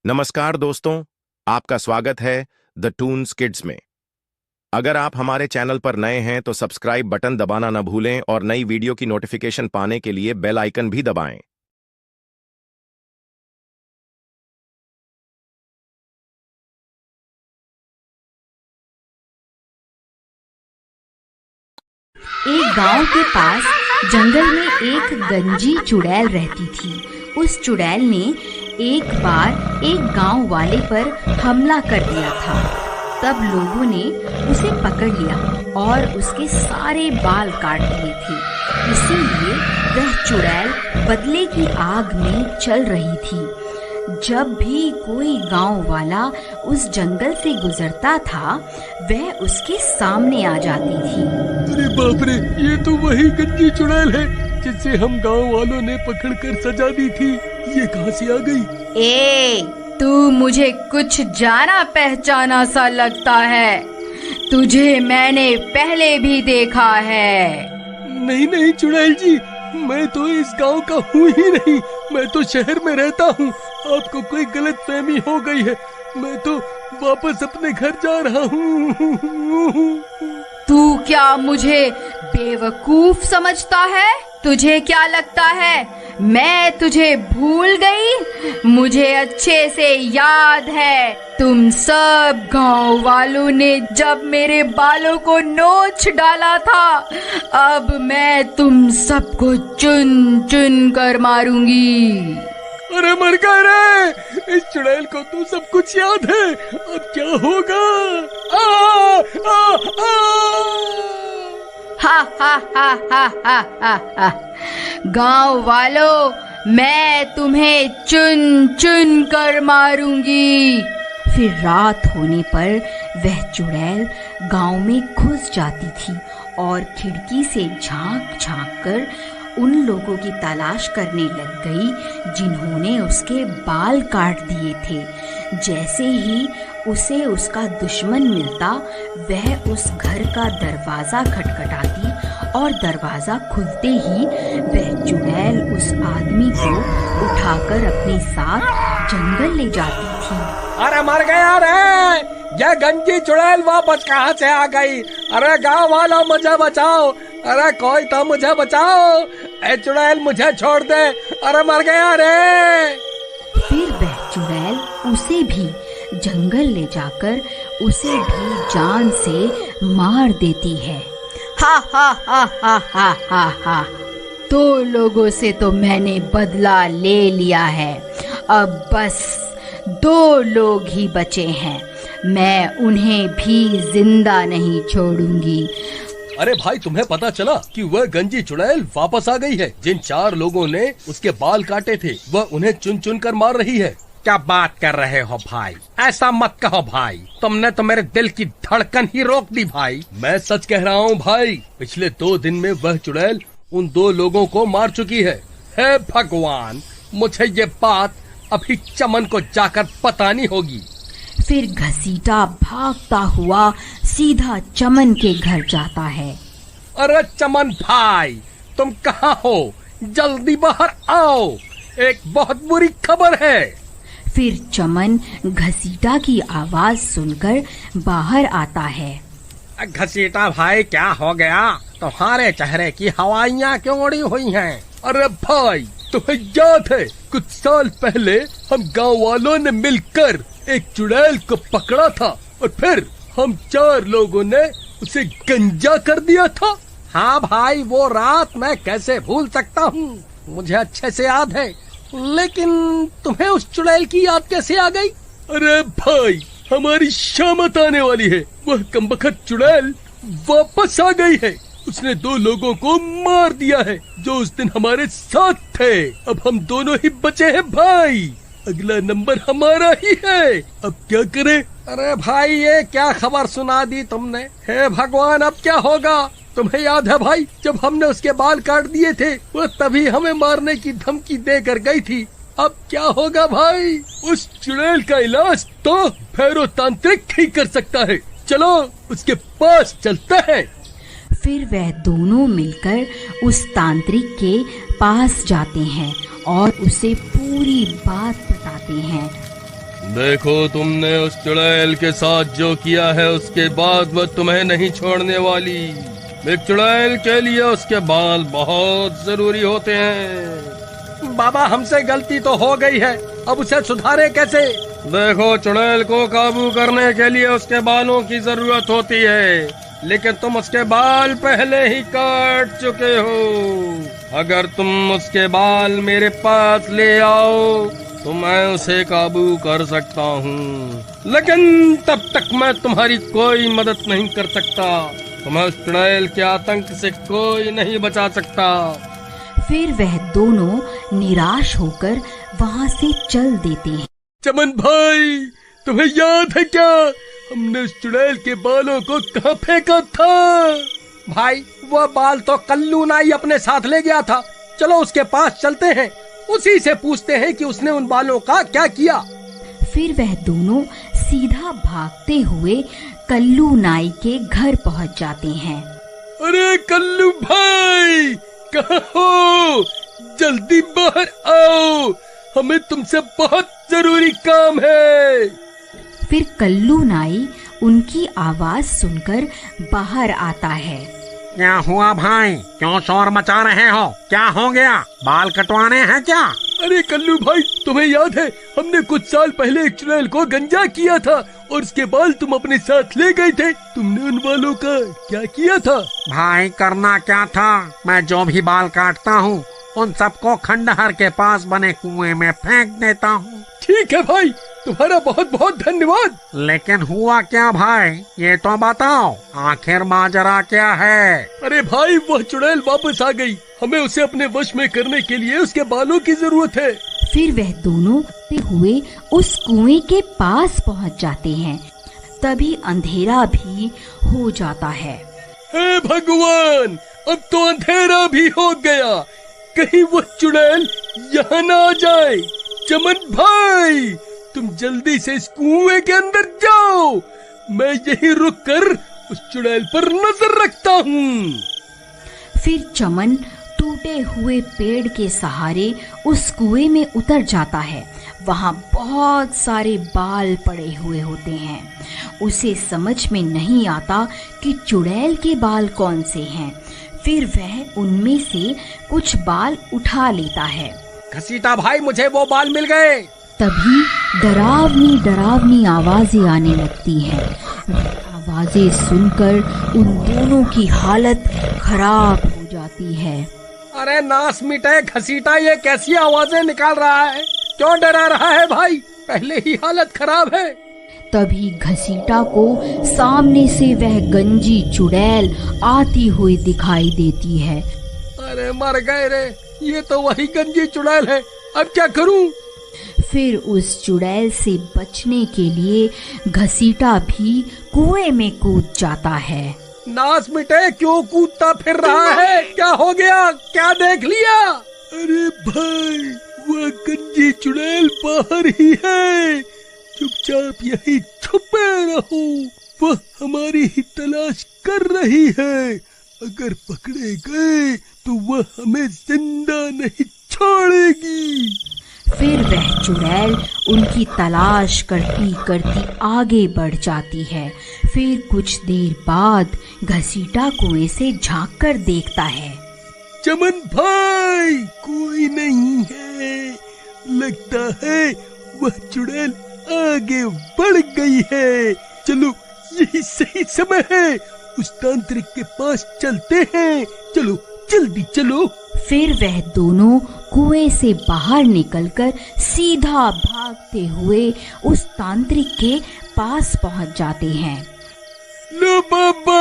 नमस्कार दोस्तों, आपका स्वागत है द टून्स किड्स में। अगर आप हमारे चैनल पर नए हैं तो सब्सक्राइब बटन दबाना न भूलें और नई वीडियो की नोटिफिकेशन पाने के लिए बेल आइकन भी दबाएं। एक गांव के पास जंगल में एक गंजी चुड़ैल रहती थी। उस चुड़ैल ने एक बार एक गांव वाले पर हमला कर दिया था। तब लोगों ने उसे पकड़ लिया और उसके सारे बाल काट दिए थे। इसीलिए वह चुड़ैल बदले की आग में चल रही थी। जब भी कोई गांव वाला उस जंगल से गुजरता था, वह उसके सामने आ जाती थी। अरे बाप रे, ये तो वही गंजी चुड़ैल है जिसे हम गांव वालों ने पकड़कर सजा दी थी। ये कहां से आ गई? ए, तू मुझे कुछ जाना पहचाना सा लगता है। तुझे मैंने पहले भी देखा है। नहीं नहीं चुड़ैल जी, मैं तो इस गांव का हूँ ही नहीं। मैं तो शहर में रहता हूँ। आपको कोई गलतफहमी हो गई है। मैं तो वापस अपने घर जा रहा हूँ। तू क्या मुझे बेवकूफ समझता है? तुझे क्या लगता है मैं तुझे भूल गई? मुझे अच्छे से याद है, तुम सब गांव वालों ने जब मेरे बालों को नोच डाला था। अब मैं तुम सबको चुन चुन कर मारूंगी। अरे मर गए रे! इस चुड़ैल को तो सब कुछ याद है। अब क्या होगा? आ, आ, आ! हा हा हा हा हा हा हा। गांव वालों, मैं तुम्हें चुन चुन कर मारूंगी। फिर रात होने पर वह चुड़ैल गांव में घुस जाती थी और खिड़की से झांक झांक कर उन लोगों की तलाश करने लग गई जिन्होंने उसके बाल काट दिए थे। जैसे ही उसे उसका दुश्मन मिलता, वह उस घर का दरवाजा खटखटाती और दरवाजा खुलते ही वह चुड़ैल उस आदमी को उठाकर अपने साथ जंगल ले जाती थी। अरे मर गया रे! यह गंजी चुड़ैल वापस कहाँ से आ गई? अरे गांव वालों, मुझे बचाओ! अरे कोई तो मुझे बचाओ! ए चुड़ैल, मुझे छोड़ दे! अरे मर गया रे! फिर वह चुड़ैल उसे भी जंगल ले जाकर उसे भी जान से मार देती है। हा हा हा हा हा हा हा। तो लोगों से तो मैंने बदला ले लिया है। अब बस 2 लोग ही बचे हैं। मैं उन्हें भी जिंदा नहीं छोड़ूंगी। अरे भाई, तुम्हें पता चला कि वह गंजी चुड़ैल वापस आ गई है? जिन 4 लोगों ने उसके बाल काटे थे, वह उन्हें चुन चुन कर मार रही है। क्या बात कर रहे हो भाई? ऐसा मत कहो भाई, तुमने तो मेरे दिल की धड़कन ही रोक दी भाई। मैं सच कह रहा हूँ भाई। पिछले 2 दिन में वह चुड़ैल उन 2 लोगों को मार चुकी है। हे भगवान, मुझे ये बात अभी चमन को जाकर बतानी होगी। फिर घसीटा भागता हुआ सीधा चमन के घर जाता है। अरे चमन भाई, तुम कहाँ हो? जल्दी बाहर आओ, एक बहुत बुरी खबर है। फिर चमन घसीटा की आवाज सुनकर बाहर आता है। घसीटा भाई, क्या हो गया? तुम्हारे चेहरे की हवाइयाँ क्यों उड़ी हुई हैं? अरे भाई, तुम्हें याद है कुछ साल पहले हम गांव वालों ने मिलकर एक चुड़ैल को पकड़ा था और फिर हम 4 लोगों ने उसे गंजा कर दिया था? हाँ भाई, वो रात मैं कैसे भूल सकता हूँ, मुझे अच्छे से याद है। लेकिन तुम्हें उस चुड़ैल की याद कैसे आ गई? अरे भाई, हमारी शामत आने वाली है। वह कमबख्त चुड़ैल वापस आ गई है। उसने 2 लोगों को मार दिया है जो उस दिन हमारे साथ थे। अब हम दोनों ही बचे हैं भाई। अगला नंबर हमारा ही है। अब क्या करें? अरे भाई, ये क्या खबर सुना दी तुमने? हे भगवान, अब क्या होगा? तुम्हें याद है भाई, जब हमने उसके बाल काट दिए थे, वो तभी हमें मारने की धमकी देकर गई थी। अब क्या होगा भाई? उस चुड़ैल का इलाज तो भैरव तांत्रिक ठीक कर सकता है। चलो उसके पास चलते हैं। फिर वह दोनों मिलकर उस तांत्रिक के पास जाते हैं और उसे पूरी बात बताते हैं। देखो तुमने उस चुड़ैल के साथ जो किया है उसके बाद वह तुम्हें नहीं छोड़ने वाली। एक चुड़ैल के लिए उसके बाल बहुत जरूरी होते हैं। बाबा हमसे गलती तो हो गई है, अब उसे सुधारे कैसे? देखो चुड़ैल को काबू करने के लिए उसके बालों की जरूरत होती है, लेकिन तुम उसके बाल पहले ही काट चुके हो। अगर तुम उसके बाल मेरे पास ले आओ तो मैं उसे काबू कर सकता हूँ, लेकिन तब तक मैं तुम्हारी कोई मदद नहीं कर सकता। तुम्हें उस चुड़ैल के आतंक से कोई नहीं बचा सकता। फिर वह दोनों निराश होकर वहाँ से चल देते हैं। चमन भाई, तुम्हें याद है क्या हमने उस चुड़ैल के बालों को कहाँ फेंका था? भाई वह बाल तो कल्लू नाई अपने साथ ले गया था। चलो उसके पास चलते हैं, उसी से पूछते हैं कि उसने उन बालों का क्या किया। फिर वह दोनों सीधा भागते हुए कल्लू नाई के घर पहुंच जाते हैं। अरे कल्लू भाई, कहाँ हो? जल्दी बाहर आओ, हमें तुमसे बहुत जरूरी काम है। फिर कल्लू नाई उनकी आवाज सुनकर बाहर आता है। क्या हुआ भाई, क्यों शोर मचा रहे हो? क्या हो गया, बाल कटवाने हैं क्या? अरे कल्लू भाई, तुम्हें याद है हमने कुछ साल पहले एक चुड़ैल को गंजा किया था और उसके बाल तुम अपने साथ ले गए थे। तुमने उन बालों का क्या किया था? भाई करना क्या था, मैं जो भी बाल काटता हूँ उन सबको खंडहर के पास बने कुएं में फेंक देता हूँ। ठीक है भाई, तुम्हारा बहुत बहुत धन्यवाद। लेकिन हुआ क्या भाई, ये तो बताओ, आखिर माजरा क्या है? अरे भाई, वह चुड़ैल वापस आ गई। हमें उसे अपने वश में करने के लिए उसके बालों की जरूरत है। फिर वह दोनों हुए उस कुएं के पास पहुंच जाते हैं। तभी अंधेरा भी हो जाता है। हे भगवान, अब तो अंधेरा भी हो गया, कहीं वो चुड़ैल यहाँ न आ जाए। चमन भाई, तुम जल्दी से इस कुएं के अंदर जाओ, मैं यहीं रुककर उस चुड़ैल पर नजर रखता हूँ। फिर चमन टूटे हुए पेड़ के सहारे उस कुएं में उतर जाता है। वहाँ बहुत सारे बाल पड़े हुए होते हैं। उसे समझ में नहीं आता कि चुड़ैल के बाल कौन से हैं। फिर वह उनमें से कुछ बाल उठा लेता है। घसीटा भाई, मुझे वो बाल मिल गए। तभी डरावनी डरावनी आवाजें आने लगती हैं। आवाजें सुनकर उन दोनों की हालत खराब हो जाती है। अरे नास मिटे घसीटा, ये कैसी आवाजें निकाल रहा है? क्यों डरा रहा है भाई? पहले ही हालत खराब है। तभी घसीटा को सामने से वह गंजी चुड़ैल आती हुई दिखाई देती है। अरे मर गए रे, ये तो वही गंजी चुड़ैल है, अब क्या करूं? फिर उस चुड़ैल से बचने के लिए घसीटा भी कुएं में कूद जाता है। नास मिटे, क्यों कूदता फिर रहा है? क्या हो गया, क्या देख लिया? अरे भाई, वह गंजी चुड़ैल बाहर ही है, चुपचाप यहीं छुपे रहो, वह हमारी ही तलाश कर रही है। अगर पकड़े गए तो वह हमें जिंदा नहीं छोड़ेगी। फिर वह चुड़ैल उनकी तलाश करती करती आगे बढ़ जाती है। फिर कुछ देर बाद घसीटा कुएं से झांक कर देखता है। चमन भाई, कोई नहीं है, लगता है वह चुड़ैल आगे बढ़ गई है। चलो, यही सही समय है, उस तांत्रिक के पास चलते हैं। चलो जल्दी चलो। फिर वह दोनों कुएं से बाहर निकलकर सीधा भागते हुए उस तांत्रिक के पास पहुंच जाते हैं। लो बाबा,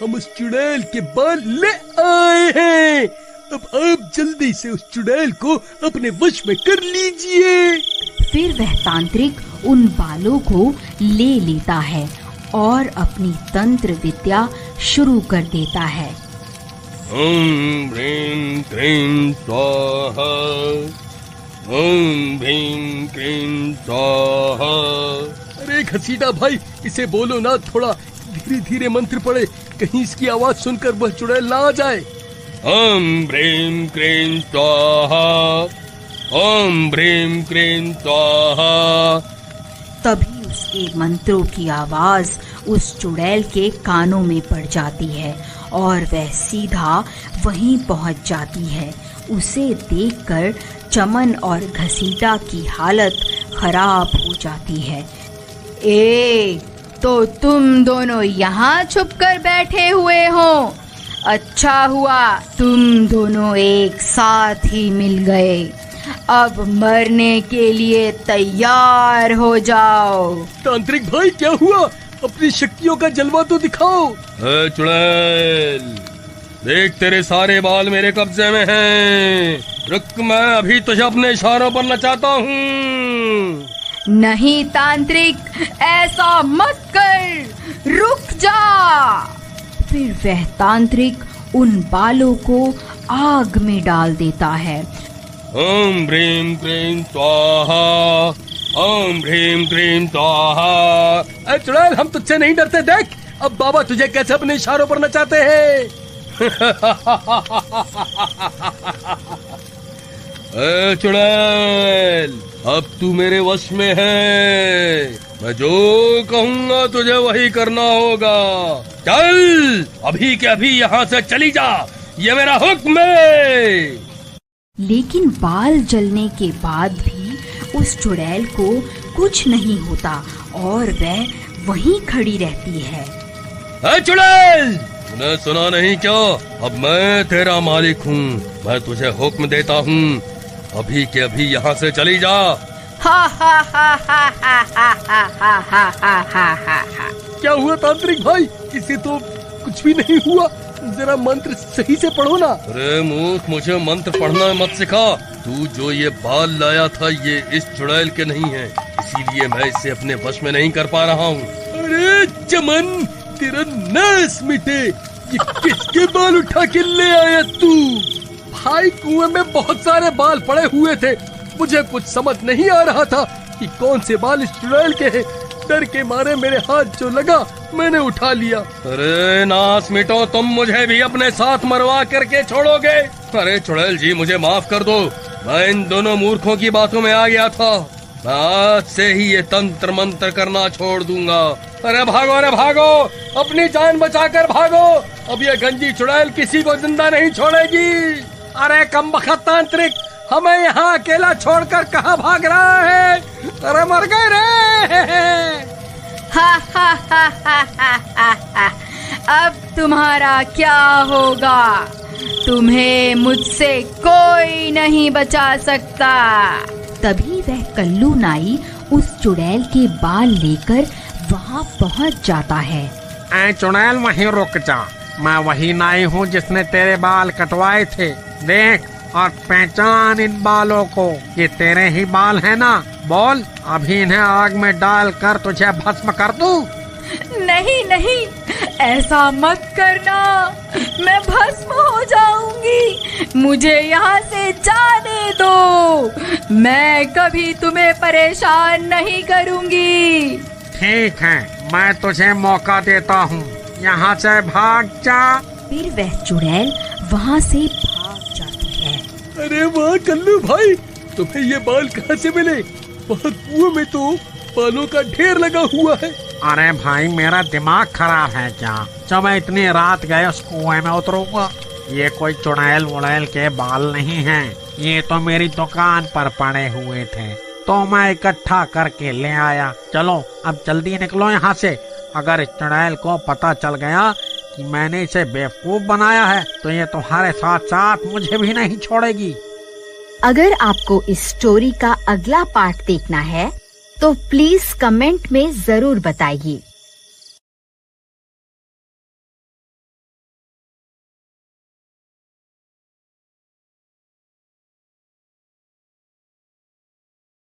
हम उस चुड़ैल के बाल ले आए हैं। अब आप जल्दी से उस चुड़ैल को अपने वश में कर लीजिए। फिर वह तांत्रिक उन बालों को ले लेता है और अपनी तंत्र विद्या शुरू कर देता है। ओम ह्रीं क्लीं स्वाहा, ओम ह्रीं क्लीं स्वाहा। अरे घसीटा भाई, इसे बोलो ना, थोड़ा धीरे धीरे मंत्र पढ़े, कहीं इसकी आवाज सुनकर वह चुड़ैल ना आ जाए। ओम ह्रीं क्लीं स्वाहा, ओम ह्रीं क्लीं स्वाहा, तभी उसके मंत्रों की आवाज उस चुड़ैल के कानों में पड़ जाती है और वह सीधा वहीं पहुंच जाती है। उसे देखकर चमन और घसीटा की हालत खराब हो जाती है। तो तुम दोनों यहाँ छुप कर बैठे हुए हो। अच्छा हुआ तुम दोनों एक साथ ही मिल गए। अब मरने के लिए तैयार हो जाओ। तांत्रिक भाई क्या हुआ? अपनी शक्तियों का जलवा तो दिखाओ। चुड़ैल, देख तेरे सारे बाल मेरे कब्जे में हैं। रुक, मैं अभी तुझे अपने इशारों पर नचाता हूँ। नहीं तांत्रिक, ऐसा मत कर, रुक जा। फिर वह तांत्रिक उन बालों को आग में डाल देता है। ओम ह्रीं क्लीं स्वाहा, ओम ह्रीं क्लीं स्वाहा। अरे चुड़ैल, हम तुझसे नहीं डरते। देख अब बाबा तुझे कैसे अपने इशारों पर नचाते हैं। चुड़ैल, अब तू मेरे वश में है। मैं जो कहूँगा तुझे वही करना होगा। चल, अभी के अभी यहाँ से चली जा, ये मेरा हुक्म है। लेकिन बाल जलने के बाद भी उस चुड़ैल को कुछ नहीं होता और वह वहीं खड़ी रहती है। चुड़ैल, तूने सुना नहीं क्या? अब मैं तेरा मालिक हूँ। मैं तुझे हुक्म देता हूँ, अभी के अभी यहाँ से चली जा। हा हा हा हा हा हा हा हा हा हा हा हा हा। क्या हुआ तांत्रिक भाई? इसे तो कुछ भी नहीं हुआ। जरा मंत्र सही से पढ़ो ना। अरे मूर्ख, मुझे मंत्र पढ़ना मत सिखा। तू जो ये बाल लाया था ये इस चुड़ैल के नहीं है, इसीलिए मैं इसे अपने वश में नहीं कर पा रहा हूँ। अरे चमन, तेरा नाश मिटे। ये किसके बाल उठा के ले आया तू? भाई, कुएं में बहुत सारे बाल पड़े हुए थे। मुझे कुछ समझ नहीं आ रहा था कि कौन से बाल इस चुड़ैल के हैं। डर के मारे मेरे हाथ जो लगा मैंने उठा लिया। अरे नाश मिटो, तुम मुझे भी अपने साथ मरवा करके छोड़ोगे? अरे चुड़ैल जी, मुझे माफ कर दो। मैं इन दोनों मूर्खों की बातों में आ गया था। मैं आज से ही ये तंत्र मंत्र करना छोड़ दूंगा। अरे भागो, अरे भागो, अपनी जान बचाकर भागो। अब ये गंजी चुड़ैल किसी को जिंदा नहीं छोड़ेगी। अरे कमबख्त तांत्रिक, हमें यहाँ अकेला छोड़कर कहाँ भाग रहा है? अरे मर गए रे। हा हा हा हा हा हा हा। अब तुम्हारा क्या होगा? तुम्हें मुझसे कोई नहीं बचा सकता। तभी वह कल्लू नाई उस चुड़ैल के बाल लेकर वहाँ पहुँच जाता है। ऐ चुड़ैल, वहीं रुक जा। मैं वही नाई हूँ जिसने तेरे बाल कटवाए थे। देख और पहचान इन बालों को, ये तेरे ही बाल है ना? बोल, अभी इन्हें आग में डालकर तुझे भस्म कर दूं? नहीं नहीं, ऐसा मत करना, मैं भस्म हो जाऊंगी। मुझे यहाँ से जाने दो। मैं कभी तुम्हें परेशान नहीं करूंगी। ठीक है, मैं तुझे मौका देता हूँ, यहाँ से भाग जा। फिर वह चुड़ैल वहाँ से भाग जाती है। अरे वाह कल्लू भाई, तुम्हें ये बाल कहाँ से मिले? वहाँ कुएं में तो बालों का ढेर लगा हुआ है। अरे भाई, मेरा दिमाग खराब है क्या? जब मैं इतनी रात गए उस कुएं में उतरूंगा। ये कोई चुड़ैल वुड़ैल के बाल नहीं हैं, ये तो मेरी दुकान पर पड़े हुए थे, तो मैं इकट्ठा करके ले आया। चलो अब जल्दी निकलो यहाँ से। अगर इस चुड़ैल को पता चल गया कि मैंने इसे बेवकूफ बनाया है तो ये तुम्हारे साथ साथ मुझे भी नहीं छोड़ेगी। अगर आपको इस स्टोरी का अगला पार्ट देखना है तो प्लीज कमेंट में जरूर बताइए।